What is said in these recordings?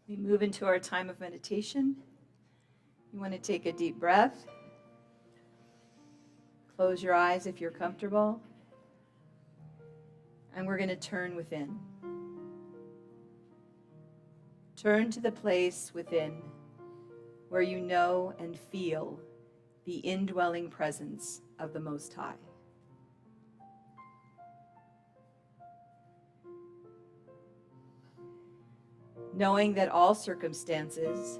We move into our time of meditation. You want to take a deep breath. Close your eyes if you're comfortable. And we're going to turn within. Turn to the place within where you know and feel the indwelling presence of the Most High. Knowing that all circumstances,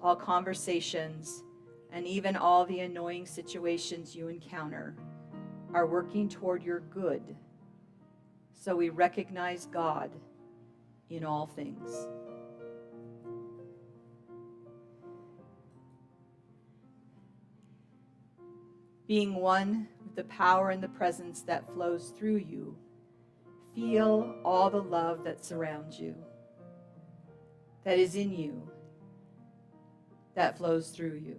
all conversations, and even all the annoying situations you encounter are working toward your good. So we recognize God in all things. Being one with the power and the presence that flows through you, feel all the love that surrounds you, that is in you, that flows through you.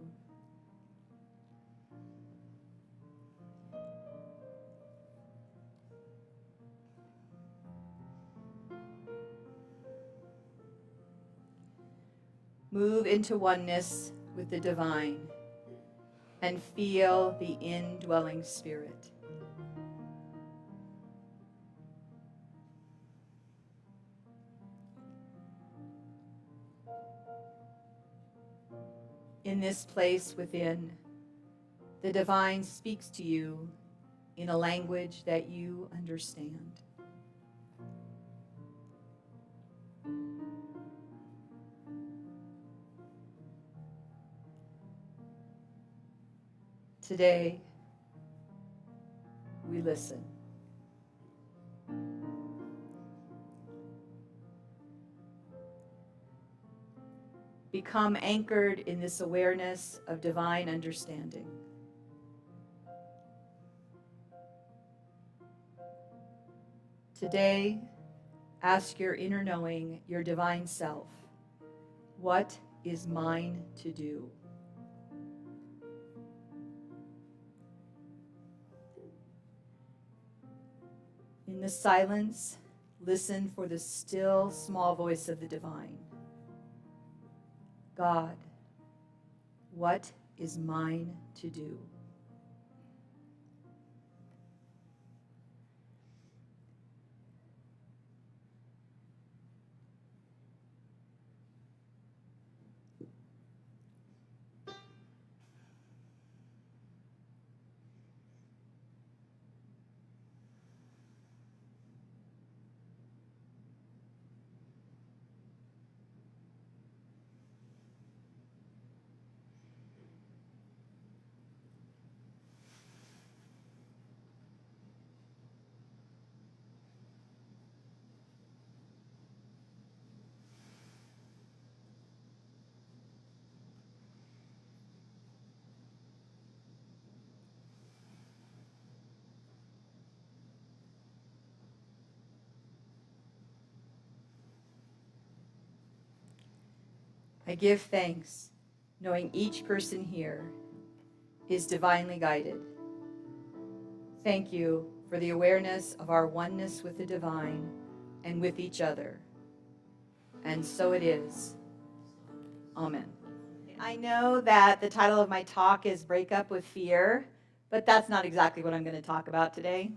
Move into oneness with the divine and feel the indwelling spirit. In this place within, the divine speaks to you in a language that you understand. Today, we listen. Become anchored in this awareness of divine understanding. Today, ask your inner knowing, your divine self, what is mine to do? In the silence, listen for the still, small voice of the divine. God, what is mine to do? I give thanks, knowing each person here is divinely guided. Thank you for the awareness of our oneness with the divine and with each other. And so it is. Amen. I know that the title of my talk is Break Up with Fear, but that's not exactly what I'm going to talk about today.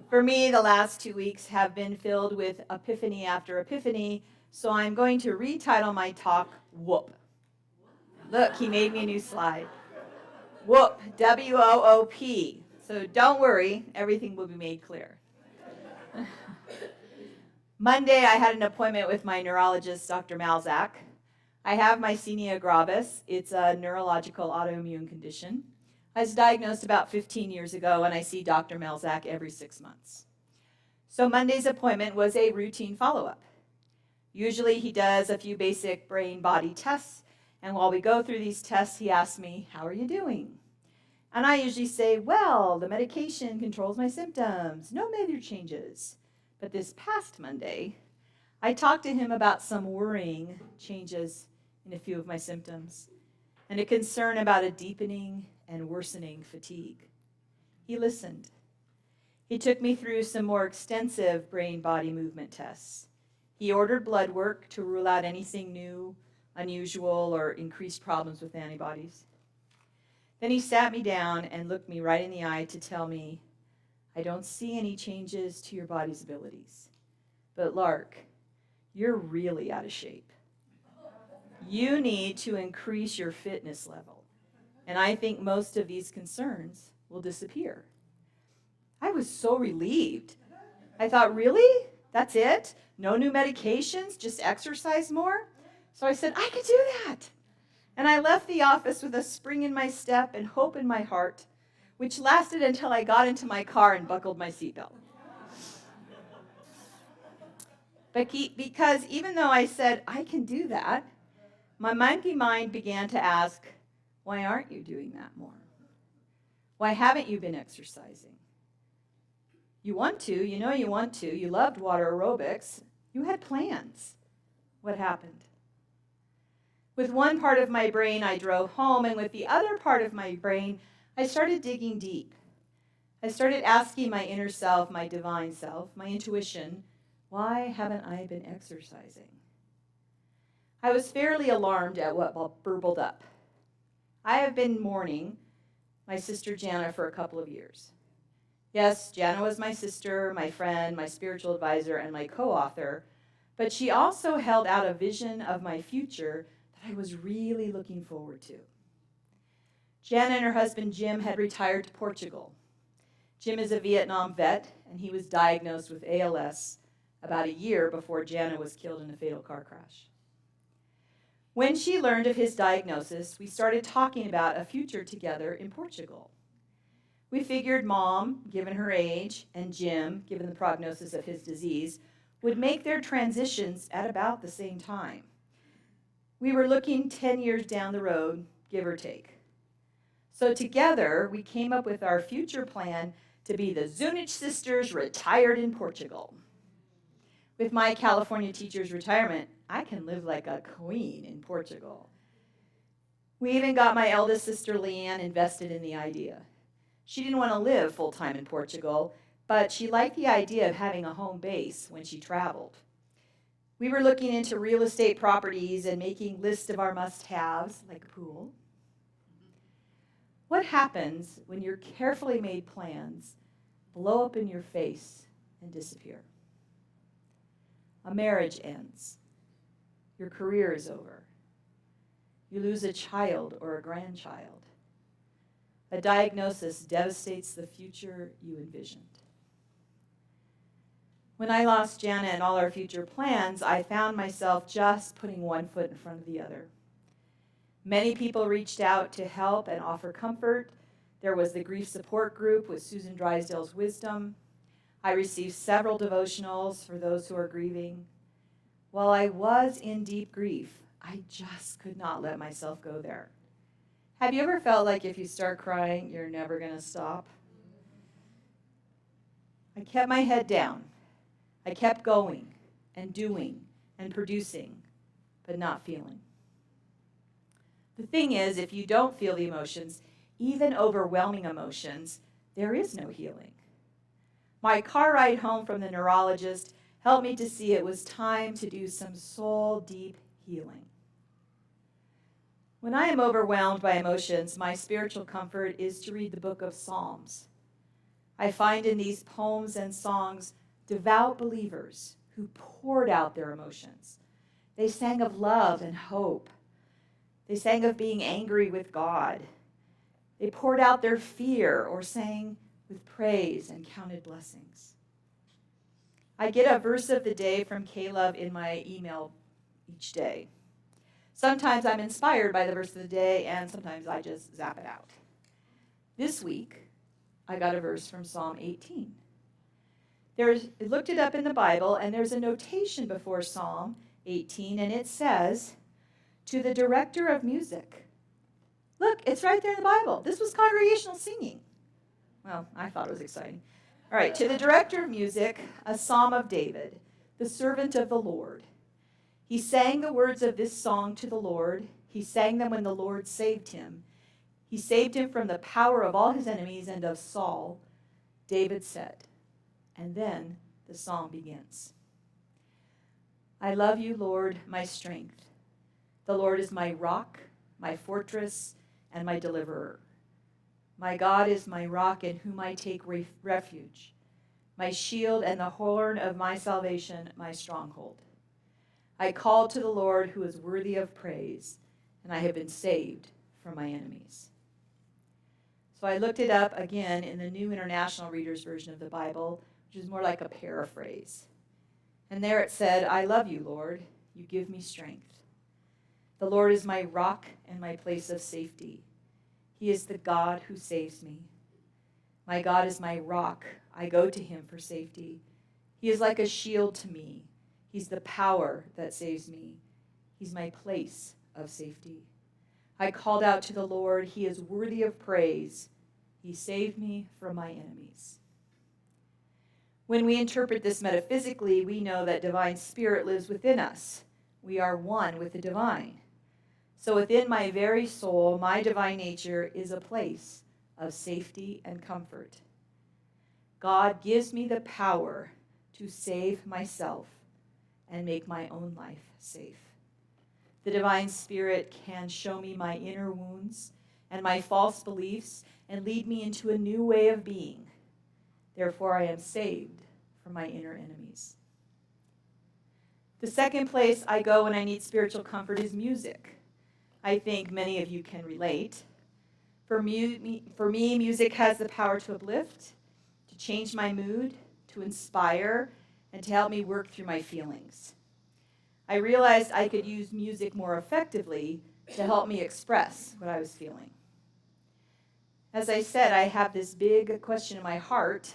For me, the last 2 weeks have been filled with epiphany after epiphany, so I'm going to retitle my talk, Woop. Look, he made me a new slide. Woop, W-O-O-P. So don't worry, everything will be made clear. Monday, I had an appointment with my neurologist, Dr. Malzak. I have myasthenia gravis. It's a neurological autoimmune condition. I was diagnosed about 15 years ago, and I see Dr. Malzak every 6 months. So Monday's appointment was a routine follow-up. Usually he does a few basic brain-body tests, and while we go through these tests, he asks me, how are you doing? And I usually say, well, the medication controls my symptoms, no major changes. But this past Monday, I talked to him about some worrying changes in a few of my symptoms and a concern about a deepening and worsening fatigue. He listened. He took me through some more extensive brain-body movement tests. He ordered blood work to rule out anything new, unusual, or increased problems with antibodies. Then he sat me down and looked me right in the eye to tell me, I don't see any changes to your body's abilities. But Lark, you're really out of shape. You need to increase your fitness level. And I think most of these concerns will disappear. I was so relieved. I thought, really? That's it? No new medications? Just exercise more? So I said, I could do that. And I left the office with a spring in my step and hope in my heart, which lasted until I got into my car and buckled my seatbelt. Because even though I said, I can do that, my monkey mind began to ask, why aren't you doing that more? Why haven't you been exercising? You want to, you know you want to. You loved water aerobics. You had plans. What happened? With one part of my brain, I drove home, and with the other part of my brain, I started digging deep. I started asking my inner self, my divine self, my intuition, why haven't I been exercising? I was fairly alarmed at what burbled up. I have been mourning my sister Jana for a couple of years. Yes, Jana was my sister, my friend, my spiritual advisor, and my co-author, but she also held out a vision of my future that I was really looking forward to. Jana and her husband Jim had retired to Portugal. Jim is a Vietnam vet, and he was diagnosed with ALS about a year before Jana was killed in a fatal car crash. When she learned of his diagnosis, we started talking about a future together in Portugal. We figured Mom, given her age, and Jim, given the prognosis of his disease, would make their transitions at about the same time. We were looking 10 years down the road, give or take. So together, we came up with our future plan to be the Zunich sisters retired in Portugal. With my California teacher's retirement, I can live like a queen in Portugal. We even got my eldest sister Leanne invested in the idea. She didn't want to live full-time in Portugal, but she liked the idea of having a home base when she traveled. We were looking into real estate properties and making lists of our must-haves, like a pool. What happens when your carefully made plans blow up in your face and disappear? A marriage ends. Your career is over. You lose a child or a grandchild. A diagnosis devastates the future you envisioned. When I lost Jana and all our future plans, I found myself just putting one foot in front of the other. Many people reached out to help and offer comfort. There was the grief support group with Susan Drysdale's wisdom. I received several devotionals for those who are grieving. While I was in deep grief, I just could not let myself go there. Have you ever felt like if you start crying, you're never going to stop? I kept my head down. I kept going and doing and producing, but not feeling. The thing is, if you don't feel the emotions, even overwhelming emotions, there is no healing. My car ride home from the neurologist helped me to see it was time to do some soul-deep healing. When I am overwhelmed by emotions, my spiritual comfort is to read the book of Psalms. I find in these poems and songs devout believers who poured out their emotions. They sang of love and hope. They sang of being angry with God. They poured out their fear or sang with praise and counted blessings. I get a verse of the day from Caleb in my email each day. Sometimes I'm inspired by the verse of the day, and sometimes I just zap it out. This week, I got a verse from Psalm 18. I looked it up in the Bible, and there's a notation before Psalm 18, and it says, to the director of music. Look, it's right there in the Bible. This was congregational singing. Well, I thought it was exciting. All right, to the director of music, a psalm of David, the servant of the Lord. He sang the words of this song to the Lord. He sang them when the Lord saved him. He saved him from the power of all his enemies and of Saul, David said. And then the psalm begins. I love you, Lord, my strength. The Lord is my rock, my fortress, and my deliverer. My God is my rock in whom I take refuge, my shield and the horn of my salvation, my stronghold. I called to the Lord who is worthy of praise, and I have been saved from my enemies. So I looked it up again in the New International Reader's Version of the Bible, which is more like a paraphrase. And there it said, I love you, Lord. You give me strength. The Lord is my rock and my place of safety. He is the God who saves me. My God is my rock. I go to him for safety. He is like a shield to me. He's the power that saves me. He's my place of safety. I called out to the Lord. He is worthy of praise. He saved me from my enemies. When we interpret this metaphysically, we know that divine spirit lives within us. We are one with the divine. So within my very soul, my divine nature is a place of safety and comfort. God gives me the power to save myself and make my own life safe. The divine spirit can show me my inner wounds and my false beliefs and lead me into a new way of being. Therefore, I am saved from my inner enemies. The second place I go when I need spiritual comfort is music. I think many of you can relate. For me, music has the power to uplift, to change my mood, to inspire, and to help me work through my feelings. I realized I could use music more effectively to help me express what I was feeling. As I said, I have this big question in my heart.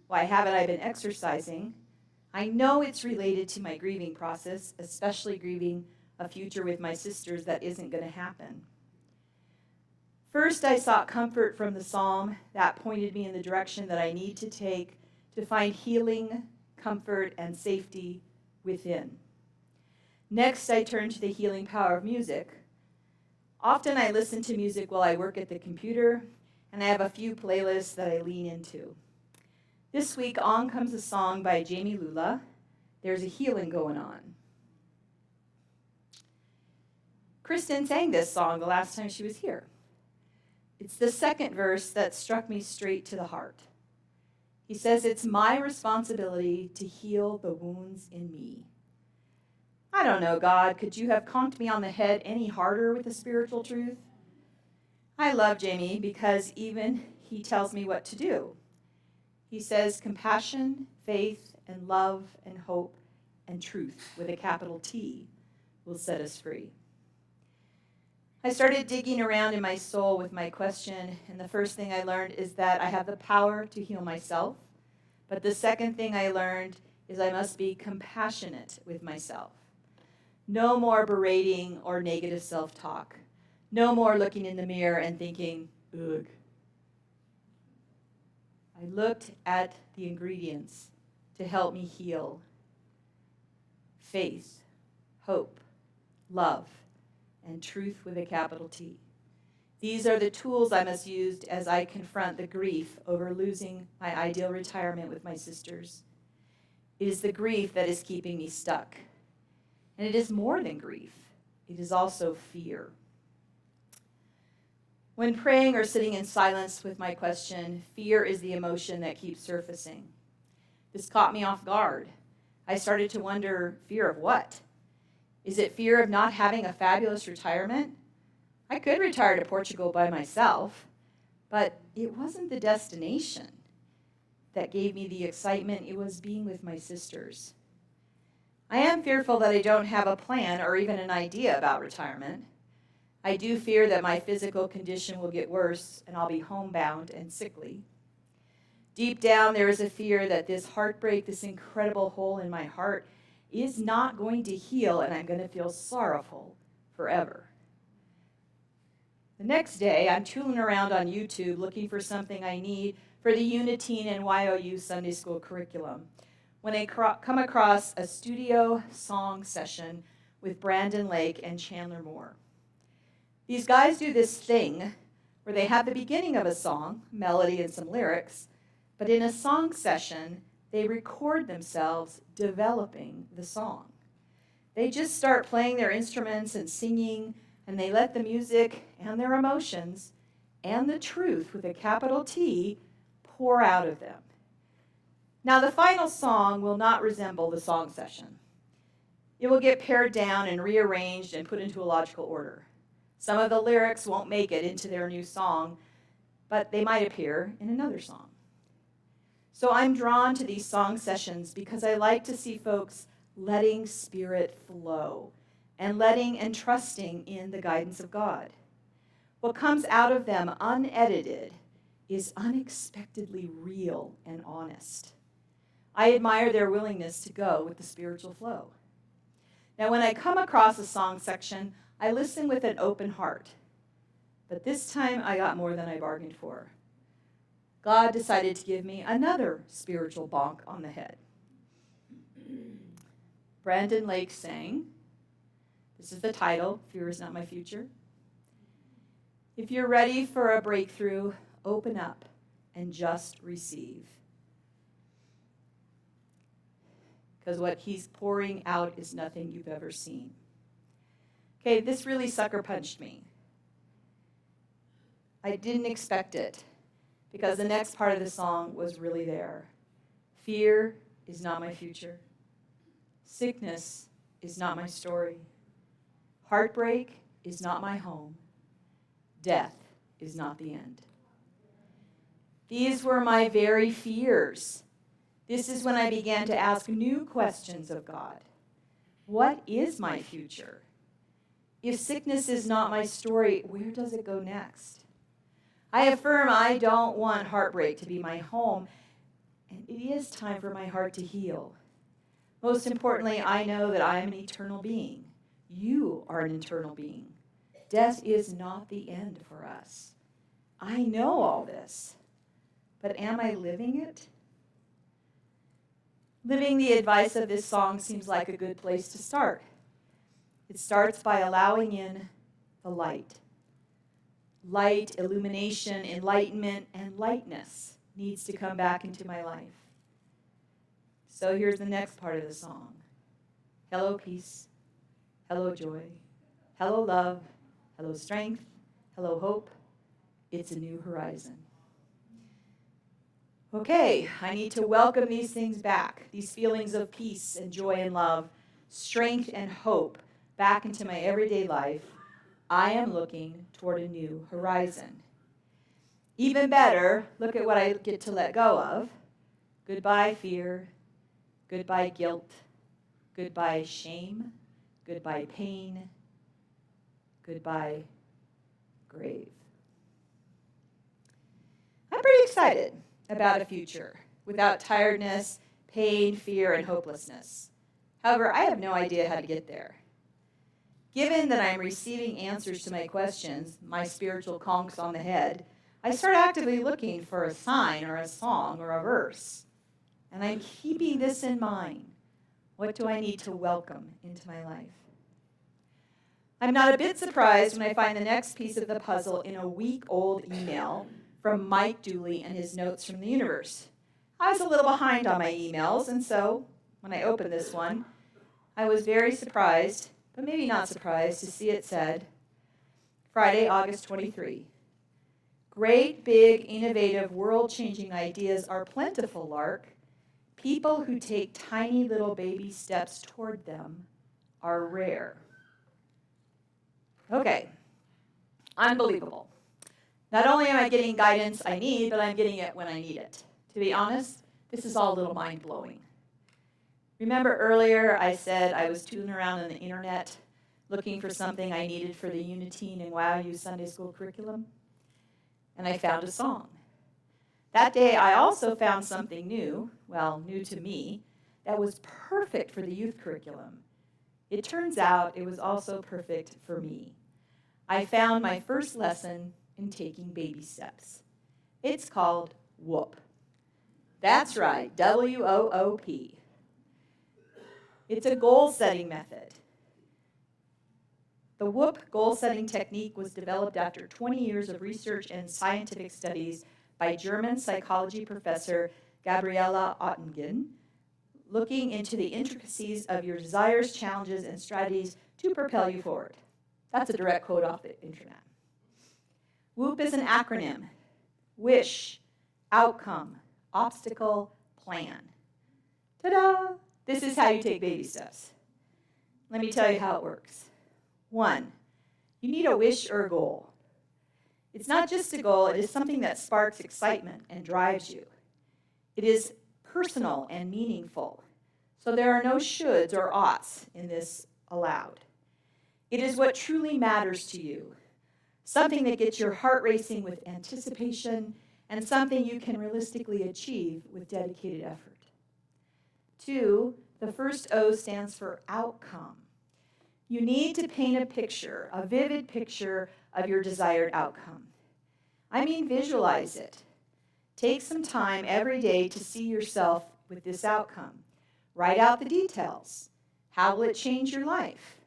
Why haven't I been exercising? I know it's related to my grieving process, especially grieving a future with my sisters that isn't going to happen. First, I sought comfort from the psalm that pointed me in the direction that I need to take to find healing, comfort, and safety within. Next, I turned to the healing power of music. Often I listen to music while I work at the computer, and I have a few playlists that I lean into. This week, on comes a song by Jamie Lula, There's a Healing Going On. Kristen sang this song the last time she was here. It's the second verse that struck me straight to the heart. He says, it's my responsibility to heal the wounds in me. I don't know, God, could you have conked me on the head any harder with a spiritual truth? I love Jamie because even he tells me what to do. He says compassion, faith, and love, and hope, and truth, with a capital T, will set us free. I started digging around in my soul with my question, and the first thing I learned is that I have the power to heal myself. But the second thing I learned is I must be compassionate with myself. No more berating or negative self-talk. No more looking in the mirror and thinking, ugh. I looked at the ingredients to help me heal. Faith, hope, love, and truth with a capital T. These are the tools I must use as I confront the grief over losing my ideal retirement with my sisters. It is the grief that is keeping me stuck. And it is more than grief. It is also fear. When praying or sitting in silence with my question, fear is the emotion that keeps surfacing. This caught me off guard. I started to wonder, fear of what? Is it fear of not having a fabulous retirement? I could retire to Portugal by myself, but it wasn't the destination that gave me the excitement. It was being with my sisters. I am fearful that I don't have a plan or even an idea about retirement. I do fear that my physical condition will get worse and I'll be homebound and sickly. Deep down, there is a fear that this heartbreak, this incredible hole in my heart, is not going to heal and I'm going to feel sorrowful forever. The next day, I'm tooling around on YouTube looking for something I need for the Unitine and YOU Sunday School curriculum when I come across a studio song session with Brandon Lake and Chandler Moore. These guys do this thing where they have the beginning of a song, melody and some lyrics, but in a song session, they record themselves developing the song. They just start playing their instruments and singing, and they let the music and their emotions and the truth with a capital T pour out of them. Now, the final song will not resemble the song session. It will get pared down and rearranged and put into a logical order. Some of the lyrics won't make it into their new song, but they might appear in another song. So I'm drawn to these song sessions because I like to see folks letting Spirit flow and letting and trusting in the guidance of God. What comes out of them unedited is unexpectedly real and honest. I admire their willingness to go with the spiritual flow. Now, when I come across a song section, I listen with an open heart. But this time I got more than I bargained for. God decided to give me another spiritual bonk on the head. Brandon Lake sang, this is the title, Fear is Not My Future. If you're ready for a breakthrough, open up and just receive. Because what he's pouring out is nothing you've ever seen. Okay, this really sucker punched me. I didn't expect it, because the next part of the song was really there. Fear is not my future. Sickness is not my story. Heartbreak is not my home. Death is not the end. These were my very fears. This is when I began to ask new questions of God. What is my future? If sickness is not my story, where does it go next? I affirm I don't want heartbreak to be my home, and it is time for my heart to heal. Most importantly, I know that I am an eternal being. You are an eternal being. Death is not the end for us. I know all this, but am I living it? Living the advice of this song seems like a good place to start. It starts by allowing in the light. Light, illumination, enlightenment, and lightness needs to come back into my life. So here's the next part of the song. Hello, peace. Hello, joy. Hello, love. Hello, strength. Hello, hope. It's a new horizon. Okay, I need to welcome these things back, these feelings of peace and joy and love, strength and hope back into my everyday life. I am looking toward a new horizon. Even better, look at what I get to let go of. Goodbye, fear. Goodbye, guilt. Goodbye, shame. Goodbye, pain. Goodbye, grave. I'm pretty excited about a future without tiredness, pain, fear, and hopelessness. However, I have no idea how to get there. Given that I'm receiving answers to my questions, my spiritual conks on the head, I start actively looking for a sign or a song or a verse. And I'm keeping this in mind. What do I need to welcome into my life? I'm not a bit surprised when I find the next piece of the puzzle in a week-old email from Mike Dooley and his notes from the universe. I was a little behind on my emails, and so when I opened this one, I was very surprised, but maybe not surprised, to see it said, Friday, August 23. Great, big, innovative, world-changing ideas are plentiful, Lark. People who take tiny little baby steps toward them are rare. Okay, unbelievable. Not only am I getting guidance I need, but I'm getting it when I need it. To be honest, this is all a little mind-blowing. Remember earlier I said I was tooling around on the internet looking for something I needed for the Unitine and Wow You Sunday School curriculum? And I found a song. That day I also found something new, well, new to me, that was perfect for the youth curriculum. It turns out it was also perfect for me. I found my first lesson in taking baby steps. It's called Woop. That's right, W-O-O-P. It's a goal-setting method. The Woop goal-setting technique was developed after 20 years of research and scientific studies by German psychology professor Gabriela Oettingen, looking into the intricacies of your desires, challenges, and strategies to propel you forward. That's a direct quote off the internet. Woop is an acronym. Wish, outcome, obstacle, plan. Ta-da! This is how you take baby steps. Let me tell you how it works. 1, you need a wish or a goal. It's not just a goal, it is something that sparks excitement and drives you. It is personal and meaningful. So there are no shoulds or oughts in this allowed. It is what truly matters to you, something that gets your heart racing with anticipation and something you can realistically achieve with dedicated effort. 2, the first O stands for outcome. You need to paint a picture, a vivid picture of your desired outcome. I mean, visualize it. Take some time every day to see yourself with this outcome. Write out the details. How will it change your life?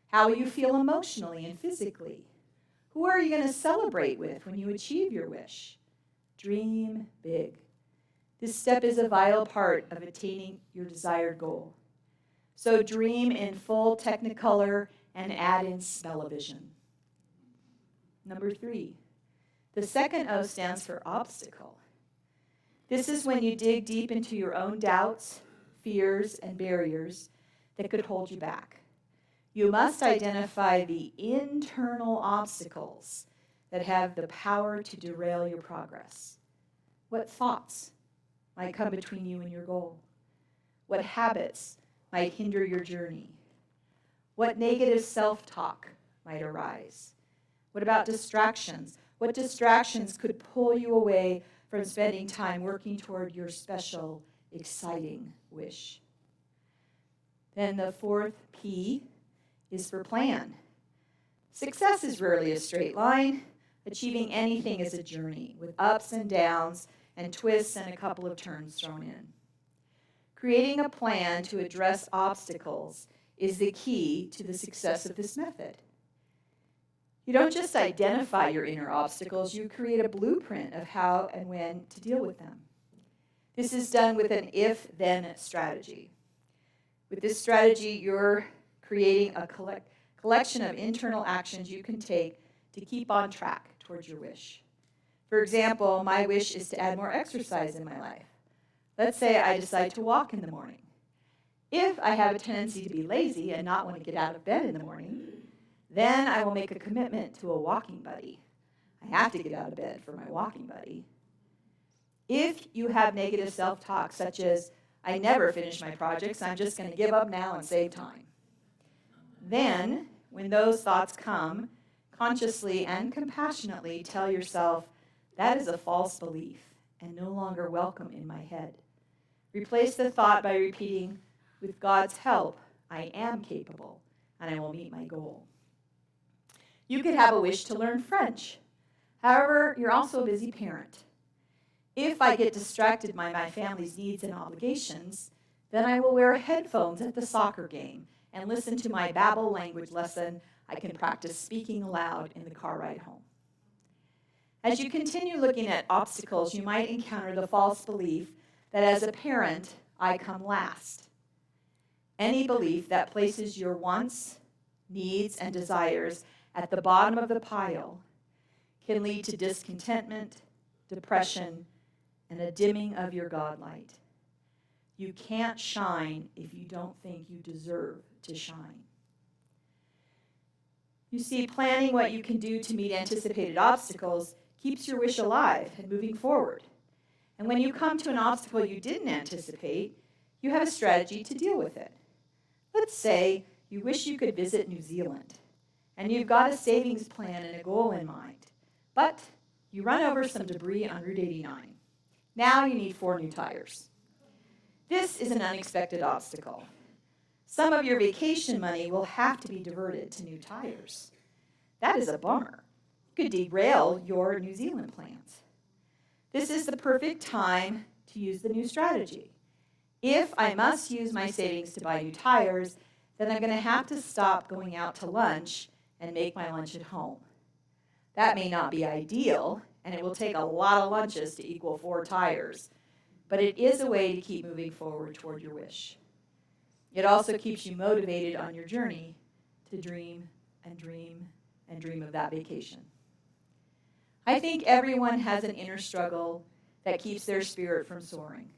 How will you feel emotionally and physically? Who are you going to celebrate with when you achieve your wish? Dream big. This step is a vital part of attaining your desired goal. So dream in full technicolor and add in smell-o-vision. Number 3, the second O stands for obstacle. This is when you dig deep into your own doubts, fears, and barriers that could hold you back. You must identify the internal obstacles that have the power to derail your progress. What thoughts might come between you and your goal? What habits might hinder your journey? What negative self-talk might arise? What about distractions? What distractions could pull you away from spending time working toward your special, exciting wish? Then the 4th P is for plan. Success is rarely a straight line. Achieving anything is a journey with ups and downs and twists and a couple of turns thrown in. Creating a plan to address obstacles is the key to the success of this method. You don't just identify your inner obstacles, you create a blueprint of how and when to deal with them. This is done with an if-then strategy. With this strategy, you're creating a collection of internal actions you can take to keep on track towards your wish. For example, my wish is to add more exercise in my life. Let's say I decide to walk in the morning. If I have a tendency to be lazy and not want to get out of bed in the morning, then I will make a commitment to a walking buddy. I have to get out of bed for my walking buddy. If you have negative self-talk, such as, I never finish my projects, I'm just going to give up now and save time, then, when those thoughts come, consciously and compassionately tell yourself, that is a false belief and no longer welcome in my head. Replace the thought by repeating, with God's help, I am capable and I will meet my goal. You could have a wish to learn French. However, you're also a busy parent. If I get distracted by my family's needs and obligations, then I will wear headphones at the soccer game and listen to my Babel language lesson. I can practice speaking aloud in the car ride home. As you continue looking at obstacles, you might encounter the false belief that as a parent, I come last. Any belief that places your wants, needs, and desires at the bottom of the pile can lead to discontentment, depression, and a dimming of your God light. You can't shine if you don't think you deserve to shine. You see, planning what you can do to meet anticipated obstacles keeps your wish alive and moving forward. And when you come to an obstacle you didn't anticipate, you have a strategy to deal with it. Let's say you wish you could visit New Zealand, and you've got a savings plan and a goal in mind, but you run over some debris on Route 89. Now you need 4 new tires. This is an unexpected obstacle. Some of your vacation money will have to be diverted to new tires. That is a bummer. It could derail your New Zealand plans. This is the perfect time to use the new strategy. If I must use my savings to buy new tires, then I'm going to have to stop going out to lunch and make my lunch at home. That may not be ideal, and it will take a lot of lunches to equal 4 tires. but it is a way to keep moving forward toward your wish. It also keeps you motivated on your journey to dream and dream and dream of that vacation. I think everyone has an inner struggle that keeps their spirit from soaring.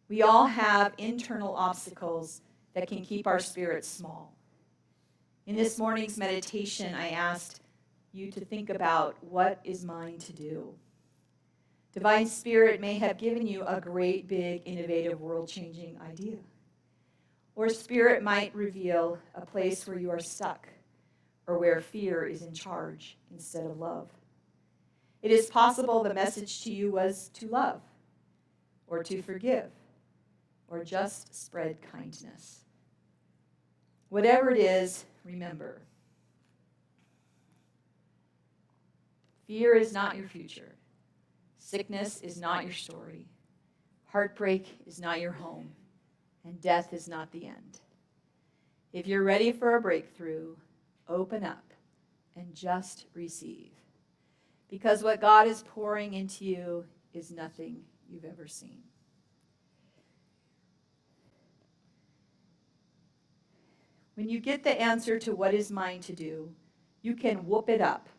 We all have internal obstacles that can keep our spirits small. In this morning's meditation, I asked you to think about what is mine to do. Divine Spirit may have given you a great, big, innovative, world-changing idea. Or Spirit might reveal a place where you are stuck or where fear is in charge instead of love. It is possible the message to you was to love or to forgive or just spread kindness. Whatever it is, remember, fear is not your future. Sickness is not your story. Heartbreak is not your home. And death is not the end. If you're ready for a breakthrough, open up and just receive. Because what God is pouring into you is nothing you've ever seen. When you get the answer to what is mine to do, you can whoop it up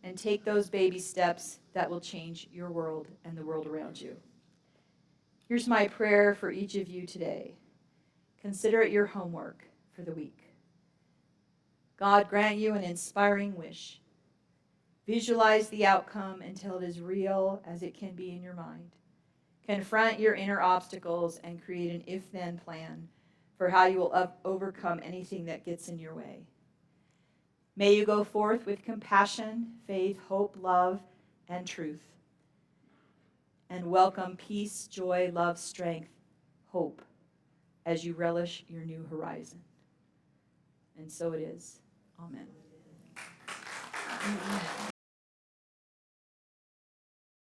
and take those baby steps that will change your world and the world around you. Here's my prayer for each of you today. Consider it your homework for the week. God grant you an inspiring wish. Visualize the outcome until it is real as it can be in your mind. Confront your inner obstacles and create an if-then plan for how you will overcome anything that gets in your way. May you go forth with compassion, faith, hope, love, and truth. And welcome peace, joy, love, strength, hope as you relish your new horizon. And so it is. Amen.